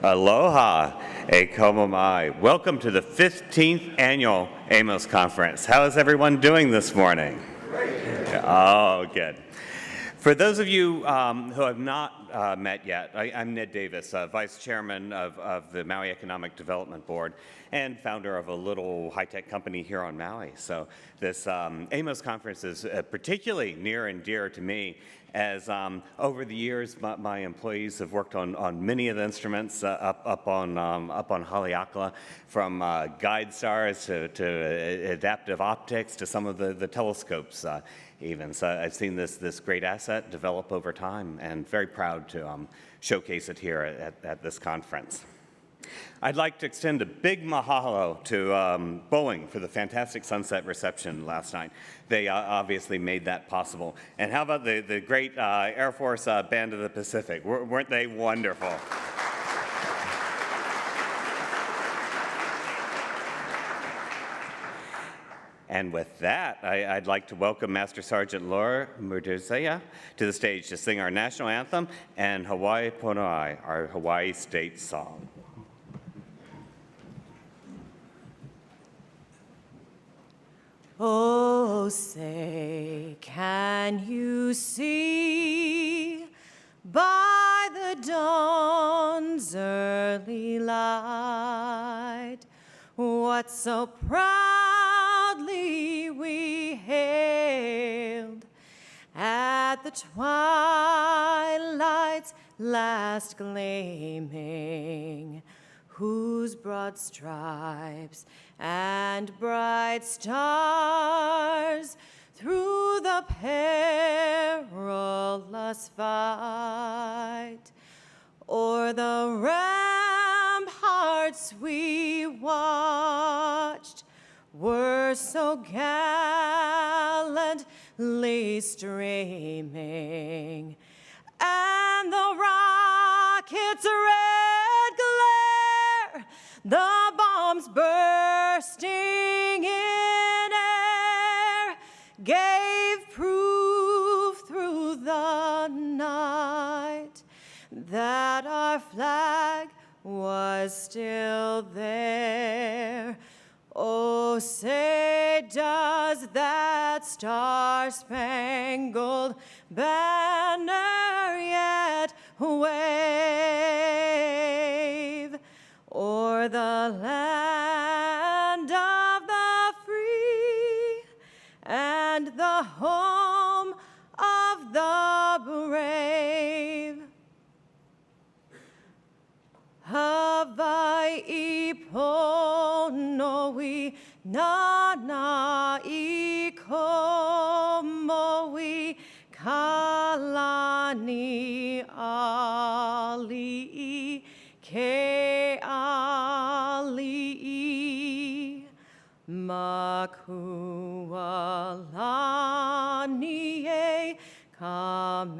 Aloha, e komo mai. Welcome to the 15th annual AMOS conference. How is everyone doing this morning? Great. Oh, good. For those of you who have not met yet, I'm Ned Davis, Vice Chairman of the Maui Economic Development Board and founder of a little high-tech company here on Maui. So this AMOS conference is particularly near and dear to me as over the years my employees have worked on many of the instruments up on Haleakala, from guide stars to adaptive optics to some of the telescopes even. So I've seen this great asset develop over time and very proud to showcase it here at this conference. I'd like to extend a big mahalo to Boeing for the fantastic sunset reception last night. They obviously made that possible. And how about the great Air Force Band of the Pacific? Weren't they wonderful? And with that, I'd like to welcome Master Sergeant Laura Murduzaya to the stage to sing our national anthem and Hawaii Pono'i, our Hawaii state song. Oh, say, can you see by the dawn's early light what so proudly we hailed at the twilight's last gleaming, whose broad stripes and bright stars through the perilous fight o'er the ramparts we watched were so gallantly streaming, and the rocket's red glare, the bombs bursting in air, gave proof through the night that our flag was still there. Oh, say, does that star-spangled banner yet wave o'er the land of the free and the home of the brave? Hawaii pono'i nana I komo'i kalani ali'i ke ali'i makualani e kamehameha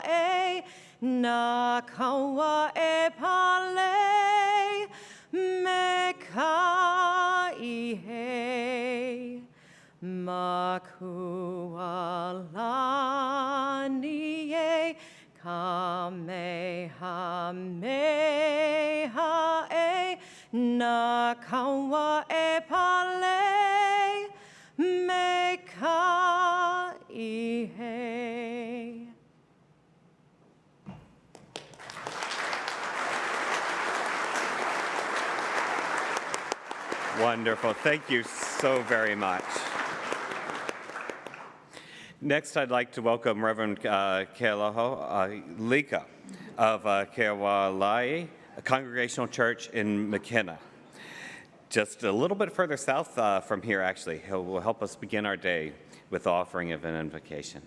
e na kaua e pale me ka ihe makualani e kamehameha e na kaua e pale me ka ihe. Wonderful. Thank you so very much. Next, I'd like to welcome Reverend Kealoho Lika of Keawalai, a Congregational Church in McKenna. Just a little bit further south from here, actually. He will help us begin our day with the offering of an invocation.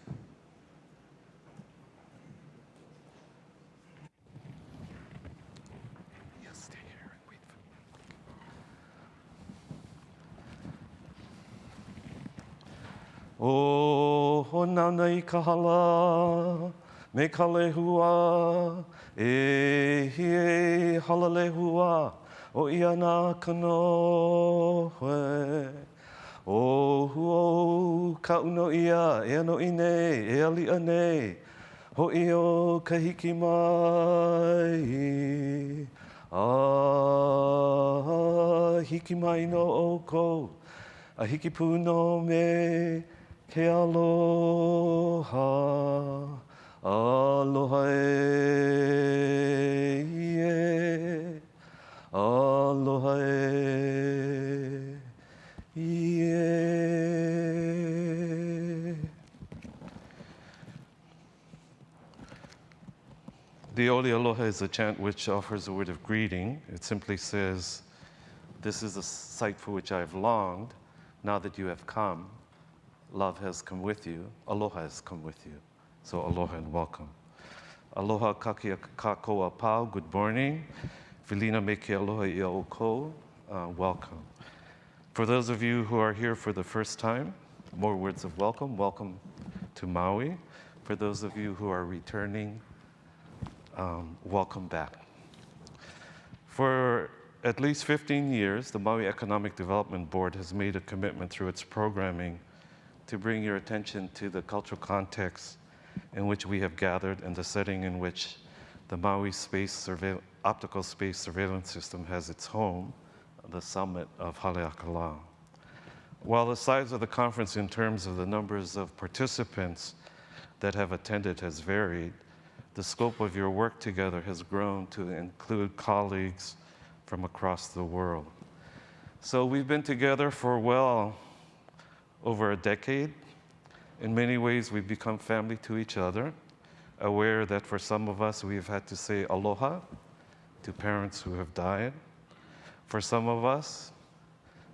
O honana I kahala me ka lehua e hie hala lehua o ia nā kanohe. O huo ka uno ia e ano i nei e ali a nei Ho'i o ka hiki mai. Hiki mai no oko. A hiki pū no me ke aloha. Aloha e. Aloha e. The Oli Aloha is a chant which offers a word of greeting. It simply says, "This is a sight for which I have longed. Now that you have come, love has come with you. Aloha has come with you." So aloha and welcome. Aloha kakia kakoa pau, good morning. Vilina me ke aloha I o ko, welcome. For those of you who are here for the first time, more words of welcome. Welcome to Maui. For those of you who are returning, welcome back. For at least 15 years, the Maui Economic Development Board has made a commitment through its programming to bring your attention to the cultural context in which we have gathered and the setting in which the Maui Optical Space Surveillance System has its home, the summit of Haleakala. While the size of the conference in terms of the numbers of participants that have attended has varied, the scope of your work together has grown to include colleagues from across the world. So we've been together for well over a decade. In many ways, we've become family to each other, aware that for some of us, we've had to say aloha to parents who have died. For some of us,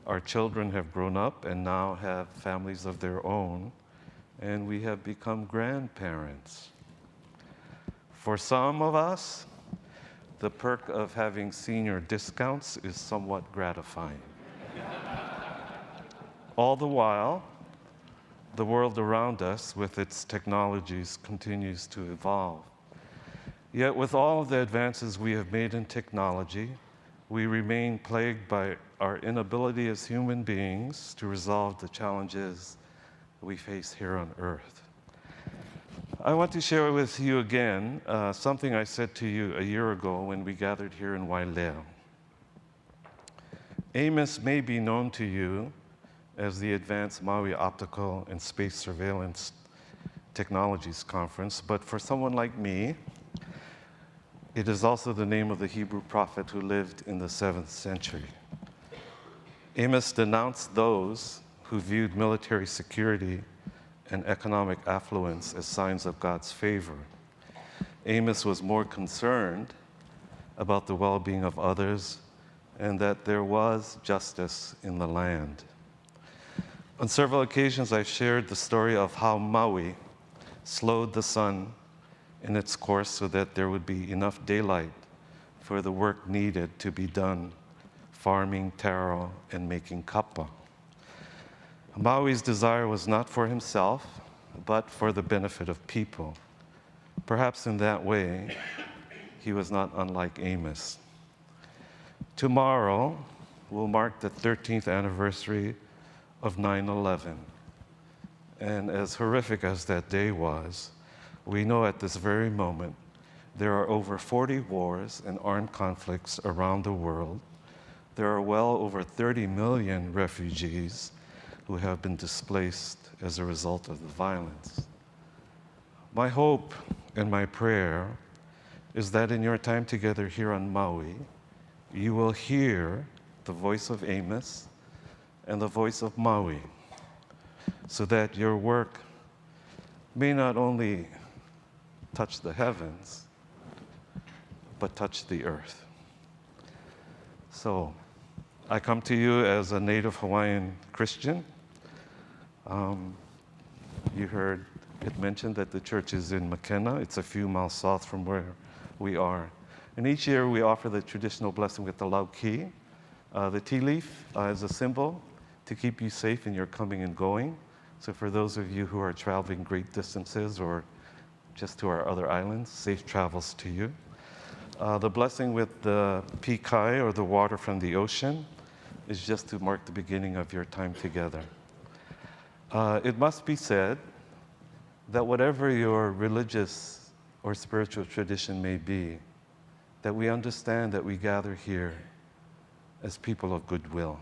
our children have grown up and now have families of their own, and we have become grandparents. For some of us, the perk of having senior discounts is somewhat gratifying. All the while, the world around us with its technologies continues to evolve. Yet with all of the advances we have made in technology, we remain plagued by our inability as human beings to resolve the challenges we face here on Earth. I want to share with you again something I said to you a year ago when we gathered here in Wailea. AMOS may be known to you as the Advanced Maui Optical and Space Surveillance Technologies Conference, but for someone like me, it is also the name of the Hebrew prophet who lived in the 7th century. AMOS denounced those who viewed military security and economic affluence as signs of God's favor. AMOS was more concerned about the well-being of others and that there was justice in the land. On several occasions, I've shared the story of how Maui slowed the sun in its course so that there would be enough daylight for the work needed to be done, farming taro and making kapa. Maui's desire was not for himself, but for the benefit of people. Perhaps in that way, he was not unlike AMOS. Tomorrow will mark the 13th anniversary of 9/11. And as horrific as that day was, we know at this very moment there are over 40 wars and armed conflicts around the world. There are well over 30 million refugees who have been displaced as a result of the violence. My hope and my prayer is that in your time together here on Maui, you will hear the voice of AMOS and the voice of Maui, so that your work may not only touch the heavens, but touch the earth. So, I come to you as a native Hawaiian Christian. You heard it mentioned that the church is in Makena. It's a few miles south from where we are. And each year we offer the traditional blessing with the lauki. The tea leaf is a symbol to keep you safe in your coming and going. So for those of you who are traveling great distances or just to our other islands, safe travels to you. The blessing with the pikai, or the water from the ocean, is just to mark the beginning of your time together. It must be said that whatever your religious or spiritual tradition may be, that we understand that we gather here as people of goodwill.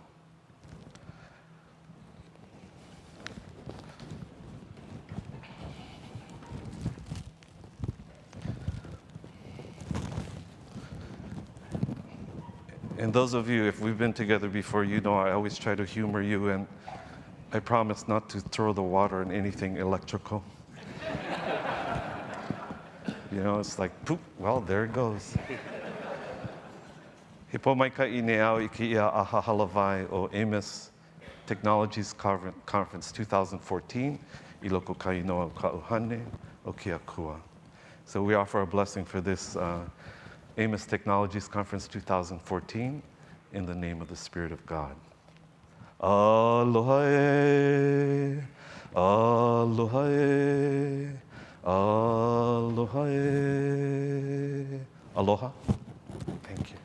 And those of you, if we've been together before, you know I always try to humor you, and I promise not to throw the water on anything electrical. You know, it's like, poop, well, there it goes. He po mai ka I neau I ki ia aha halavai o AMOS Technologies Conference 2014, I loko ka inoa ka'uhane o kia kua. So we offer a blessing for this AMOS Technologies Conference 2014 in the name of the Spirit of God. Aloha e, aloha e, aloha e. Aloha. Thank you.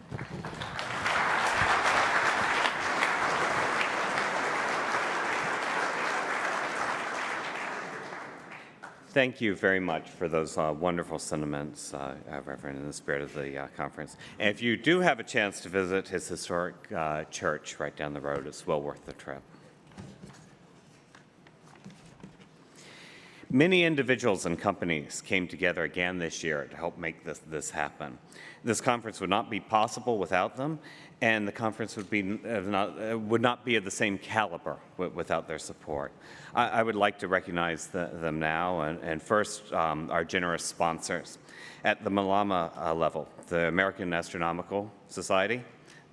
Thank you very much for those wonderful sentiments, Reverend, in the spirit of the conference. And if you do have a chance to visit his historic church right down the road, it's well worth the trip. Many individuals and companies came together again this year to help make this happen. This conference would not be possible without them, and the conference would not be of the same caliber without their support. I would like to recognize them now, and first, our generous sponsors. At the Malama level, the American Astronomical Society,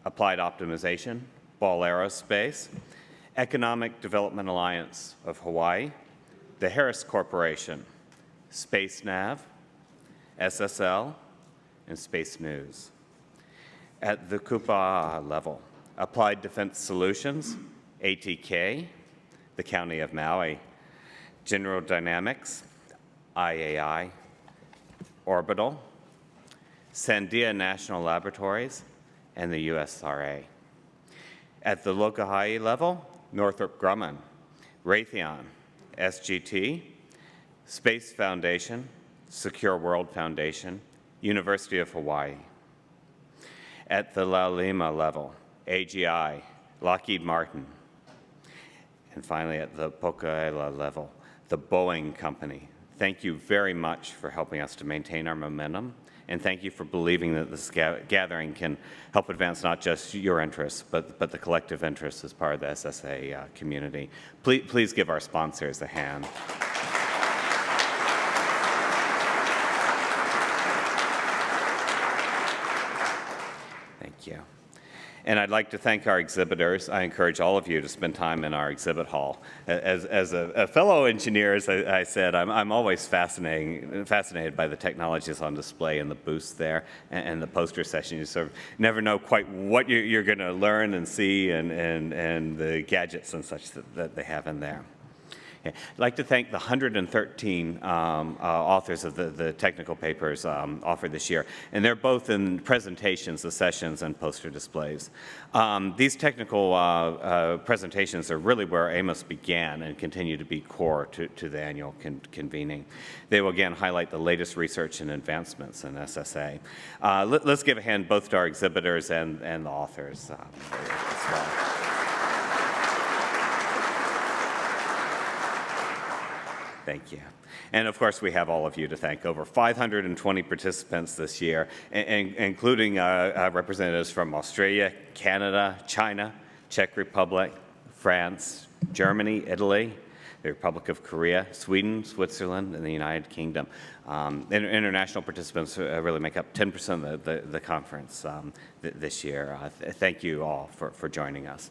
Applied Optimization, Ball Aerospace, Economic Development Alliance of Hawaii, the Harris Corporation, Space Nav, SSL, and Space News. At the Kupa'a level, Applied Defense Solutions, ATK, the County of Maui, General Dynamics, IAI, Orbital, Sandia National Laboratories, and the USRA. At the Lokaha'i level, Northrop Grumman, Raytheon, SGT, Space Foundation, Secure World Foundation, University of Hawaii. At the Laulima level, AGI, Lockheed Martin. And finally, at the Pokaela level, the Boeing Company. Thank you very much for helping us to maintain our momentum, and thank you for believing that this gathering can help advance not just your interests, but the collective interests as part of the SSA community. Please give our sponsors a hand. Thank you. And I'd like to thank our exhibitors. I encourage all of you to spend time in our exhibit hall. As a fellow engineer, as I said, I'm always fascinated by the technologies on display in the booths there and the poster session. You sort of never know quite what you're going to learn and see and the gadgets and such that they have in there. I'd like to thank the 113 authors of the technical papers offered this year, and they're both in presentations, the sessions, and poster displays. These technical presentations are really where AMOS began and continue to be core to the annual convening. They will again highlight the latest research and advancements in SSA. Let's give a hand both to our exhibitors and the authors as well. Thank you. And of course, we have all of you to thank. Over 520 participants this year, including representatives from Australia, Canada, China, Czech Republic, France, Germany, Italy, the Republic of Korea, Sweden, Switzerland, and the United Kingdom. International participants really make up 10% of the conference this year. Thank you all for joining us.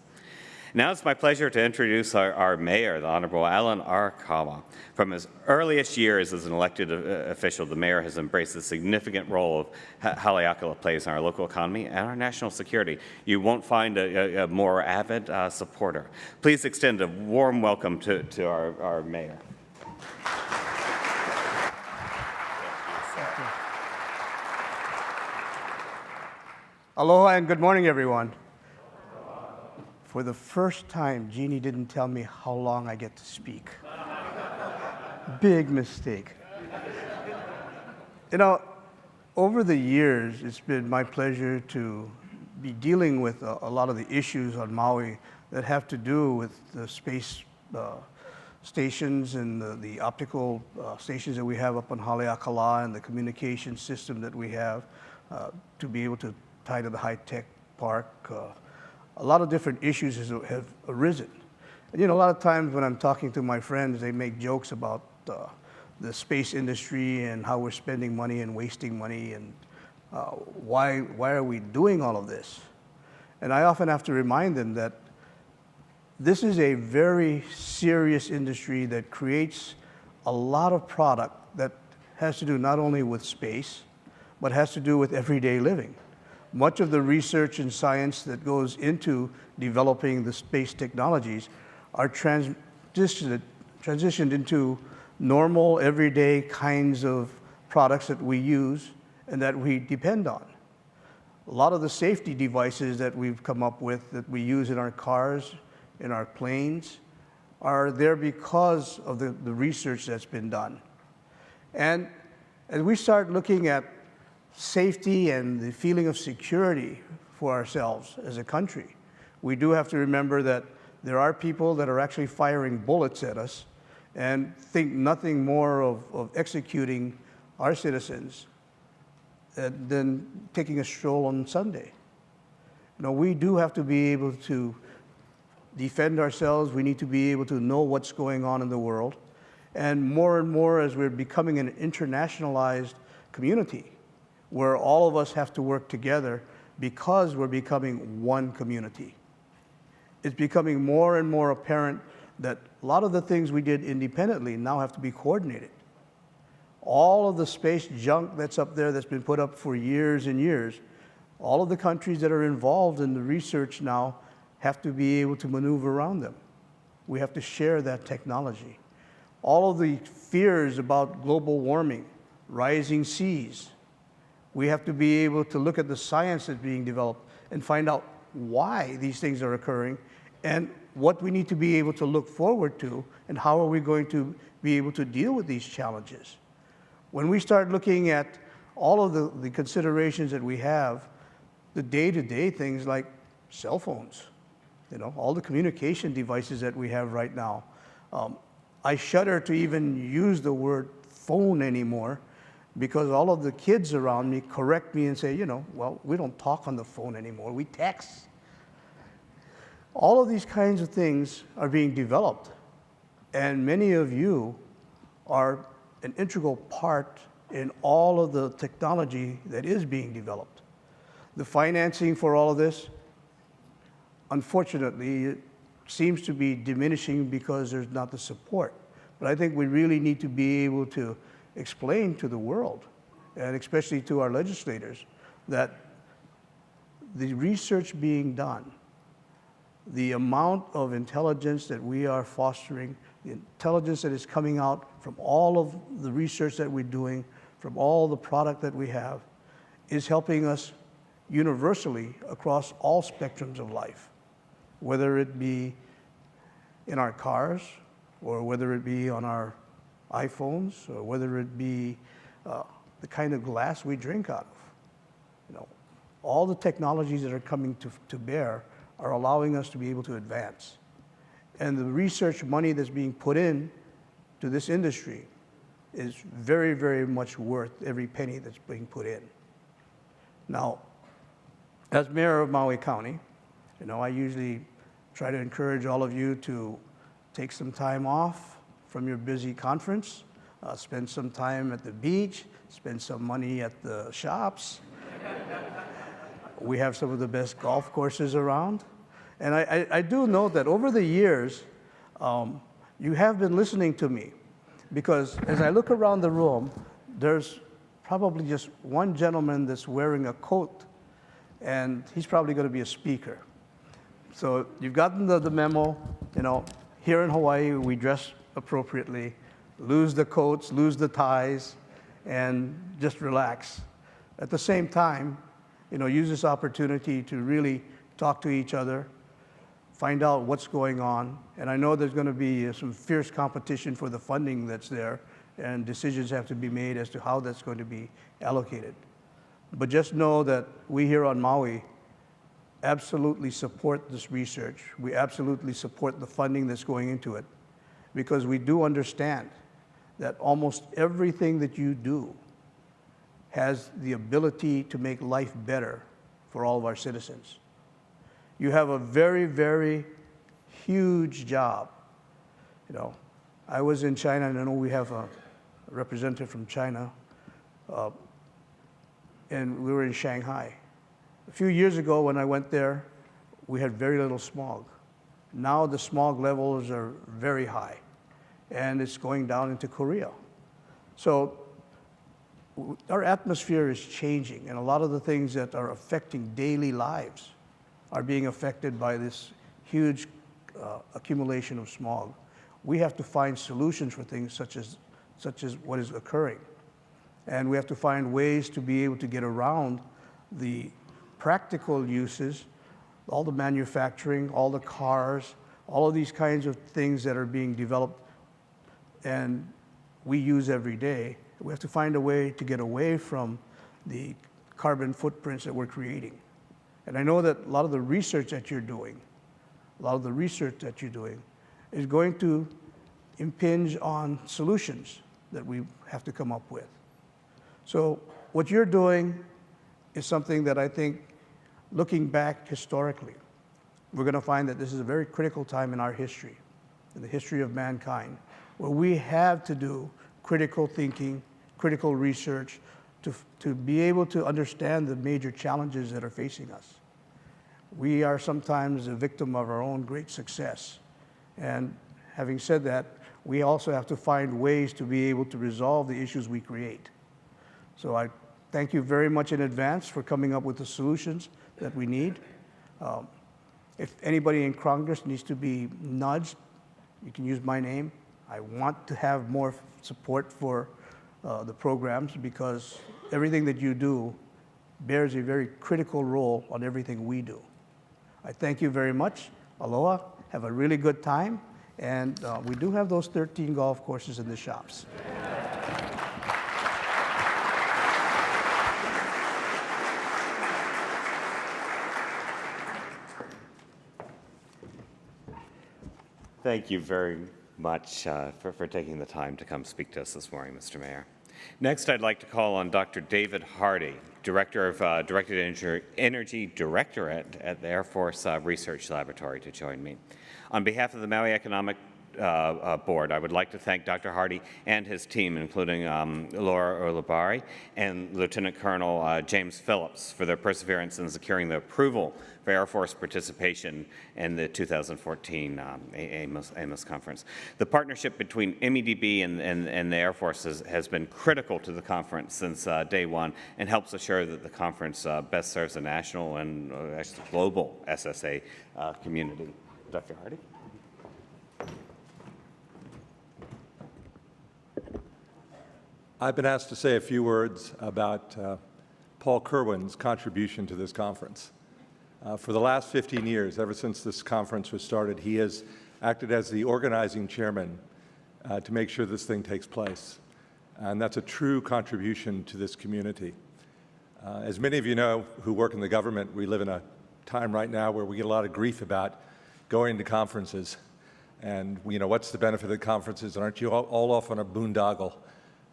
Now it's my pleasure to introduce our mayor, the Honorable Alan Arakawa. From his earliest years as an elected official, the mayor has embraced the significant role Haleakala plays in our local economy and our national security. You won't find a more avid supporter. Please extend a warm welcome to our mayor. Aloha and good morning, everyone. For the first time, Jeannie didn't tell me how long I get to speak. Big mistake. You know, over the years, it's been my pleasure to be dealing with a lot of the issues on Maui that have to do with the space stations and the optical stations that we have up on Haleakala and the communication system that we have to be able to tie to the high-tech park. A lot of different issues have arisen. And, you know, a lot of times when I'm talking to my friends, they make jokes about the space industry and how we're spending money and wasting money and why are we doing all of this? And I often have to remind them that this is a very serious industry that creates a lot of product that has to do not only with space, but has to do with everyday living. Much of the research and science that goes into developing the space technologies are transitioned into normal, everyday kinds of products that we use and that we depend on. A lot of the safety devices that we've come up with that we use in our cars, in our planes, are there because of the research that's been done. And as we start looking at safety and the feeling of security for ourselves as a country, we do have to remember that there are people that are actually firing bullets at us and think nothing more of executing our citizens than taking a stroll on Sunday. You know, we do have to be able to defend ourselves. We need to be able to know what's going on in the world. And more as we're becoming an internationalized community, where all of us have to work together because we're becoming one community. It's becoming more and more apparent that a lot of the things we did independently now have to be coordinated. All of the space junk that's up there that's been put up for years and years, all of the countries that are involved in the research now have to be able to maneuver around them. We have to share that technology. All of the fears about global warming, rising seas, we have to be able to look at the science that's being developed and find out why these things are occurring and what we need to be able to look forward to and how are we going to be able to deal with these challenges. When we start looking at all of the considerations that we have, the day-to-day things like cell phones, you know, all the communication devices that we have right now. I shudder to even use the word phone anymore because all of the kids around me correct me and say, you know, well, we don't talk on the phone anymore, we text. All of these kinds of things are being developed, and many of you are an integral part in all of the technology that is being developed. The financing for all of this, unfortunately, it seems to be diminishing because there's not the support. But I think we really need to be able to explain to the world, and especially to our legislators, that the research being done, the amount of intelligence that we are fostering, the intelligence that is coming out from all of the research that we're doing, from all the product that we have, is helping us universally across all spectrums of life, whether it be in our cars, or whether it be on our iPhones, or whether it be the kind of glass we drink out of. You know, all the technologies that are coming to bear are allowing us to be able to advance. And the research money that's being put in to this industry is very, very much worth every penny that's being put in. Now, as mayor of Maui County, you know, I usually try to encourage all of you to take some time off from your busy conference, spend some time at the beach, spend some money at the shops. We have some of the best golf courses around. And I do know that over the years, you have been listening to me, because as I look around the room, there's probably just one gentleman that's wearing a coat, and he's probably going to be a speaker. So you've gotten the memo. You know, here in Hawaii, we dress appropriately, lose the coats, lose the ties, and just relax. At the same time, you know, use this opportunity to really talk to each other, find out what's going on. And I know there's going to be some fierce competition for the funding that's there and decisions have to be made as to how that's going to be allocated. But just know that we here on Maui absolutely support this research. We absolutely support the funding that's going into it, because we do understand that almost everything that you do has the ability to make life better for all of our citizens. You have a very, very huge job. You know, I was in China, and I know we have a representative from China, and we were in Shanghai. A few years ago when I went there, we had very little smog. Now the smog levels are very high, and it's going down into Korea. So our atmosphere is changing, and a lot of the things that are affecting daily lives are being affected by this huge accumulation of smog. We have to find solutions for things such as what is occurring. And we have to find ways to be able to get around the practical uses, all the manufacturing, all the cars, all of these kinds of things that are being developed and we use every day. We have to find a way to get away from the carbon footprints that we're creating. And I know that a lot of the research that you're doing, is going to impinge on solutions that we have to come up with. So what you're doing is something that I think, looking back historically, we're going to find that this is a very critical time in our history, in the history of mankind, where we have to do critical thinking, critical research to be able to understand the major challenges that are facing us. We are sometimes a victim of our own great success. And having said that, we also have to find ways to be able to resolve the issues we create. So I thank you very much in advance for coming up with the solutions that we need. If anybody in Congress needs to be nudged, you can use my name. I want to have more support for the programs, because everything that you do bears a very critical role on everything we do. I thank you very much. Aloha. Have a really good time. And we do have those 13 golf courses in the shops. Thank you very much for taking the time to come speak to us this morning, Mr. Mayor. Next, I'd like to call on Dr. David Hardy, Director of Directed Energy Directorate at the Air Force Research Laboratory, to join me. On behalf of the Maui Economic Board, I would like to thank Dr. Hardy and his team, including Laura Olabari and Lieutenant Colonel James Phillips, for their perseverance in securing the approval for Air Force participation in the 2014 AMOS conference. The partnership between MEDB and the Air Force has been critical to the conference since day one, and helps assure that the conference best serves the national and actually global SSA community. Dr. Hardy? I've been asked to say a few words about Paul Kerwin's contribution to this conference. For the last 15 years, ever since this conference was started, he has acted as the organizing chairman to make sure this thing takes place. And that's a true contribution to this community. As many of you know who work in the government, we live in a time right now where we get a lot of grief about going to conferences. And, you know, what's the benefit of the conferences? And aren't you all off on a boondoggle?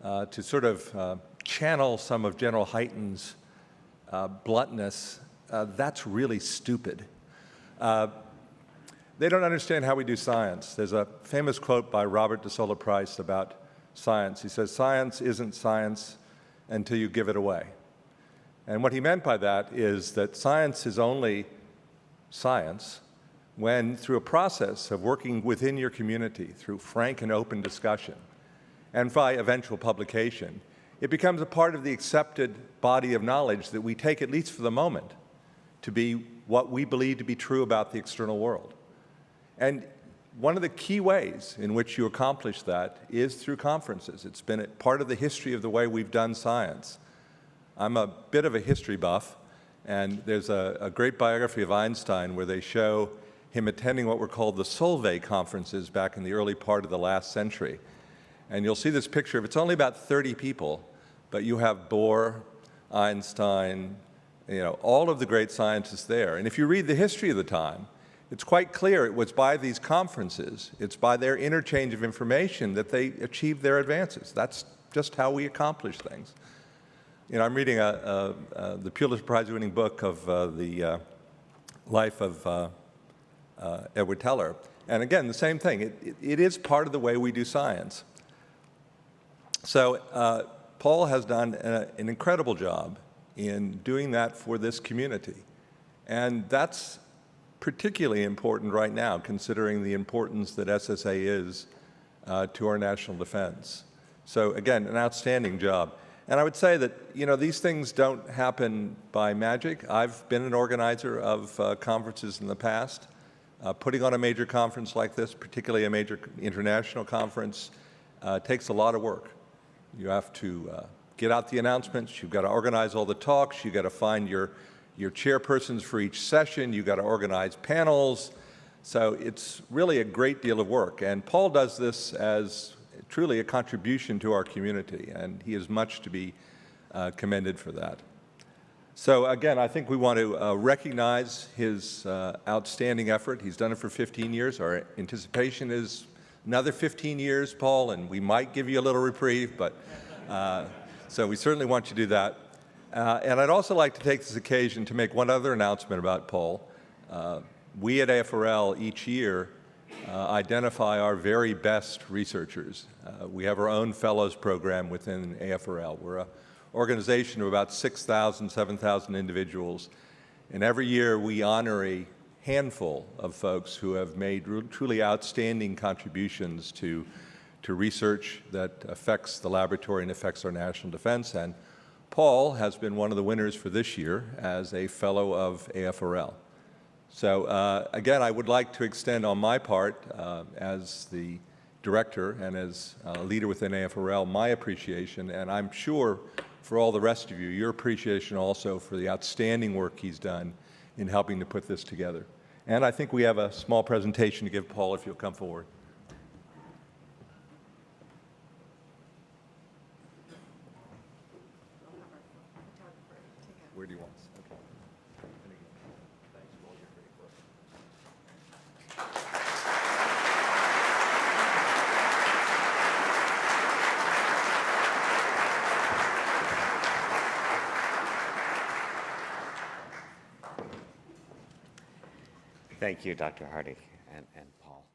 To sort of channel some of General Hyten's bluntness, that's really stupid. They don't understand how we do science. There's a famous quote by Robert de Sola Price about science. He says, "Science isn't science until you give it away." And what he meant by that is that science is only science when, through a process of working within your community, through frank and open discussion, and by eventual publication, it becomes a part of the accepted body of knowledge that we take, at least for the moment, to be what we believe to be true about the external world. And one of the key ways in which you accomplish that is through conferences. It's been a part of the history of the way we've done science. I'm a bit of a history buff, and there's a great biography of Einstein where they show him attending what were called the Solvay conferences back in the early part of the last century. And you'll see this picture of, it's only about 30 people, but you have Bohr, Einstein, all of the great scientists there. And if you read the history of the time, it's quite clear it was by these conferences, it's by their interchange of information that they achieved their advances. That's just how we accomplish things. I'm reading the Pulitzer Prize-winning book of the life of Edward Teller. And again, the same thing. It is part of the way we do science. So Paul has done an incredible job in doing that for this community. And that's particularly important right now, considering the importance that SSA is to our national defense. So again, an outstanding job. And I would say that, these things don't happen by magic. I've been an organizer of conferences in the past. Putting on a major conference like this, particularly a major international conference, takes a lot of work. You have to get out the announcements, you've got to organize all the talks, you've got to find your chairpersons for each session, you've got to organize panels. So it's really a great deal of work. And Paul does this as truly a contribution to our community, and he is much to be commended for that. So again, I think we want to recognize his outstanding effort. He's done it for 15 years. Our anticipation is another 15 years, Paul, and we might give you a little reprieve, but so we certainly want you to do that. And I'd also like to take this occasion to make one other announcement about Paul. We at AFRL each year identify our very best researchers. We have our own fellows program within AFRL. We're an organization of about 6,000, 7,000 individuals. And every year we honor a handful of folks who have made truly outstanding contributions to research that affects the laboratory and affects our national defense. And Paul has been one of the winners for this year as a fellow of AFRL. So again, I would like to extend on my part as the director and as a leader within AFRL my appreciation, and I'm sure for all the rest of you, your appreciation also for the outstanding work he's done in helping to put this together. And I think we have a small presentation to give Paul, if you'll come forward. Where do you want us? Okay. Thanks for all your great work. Thank you, Dr. Hardy and Paul.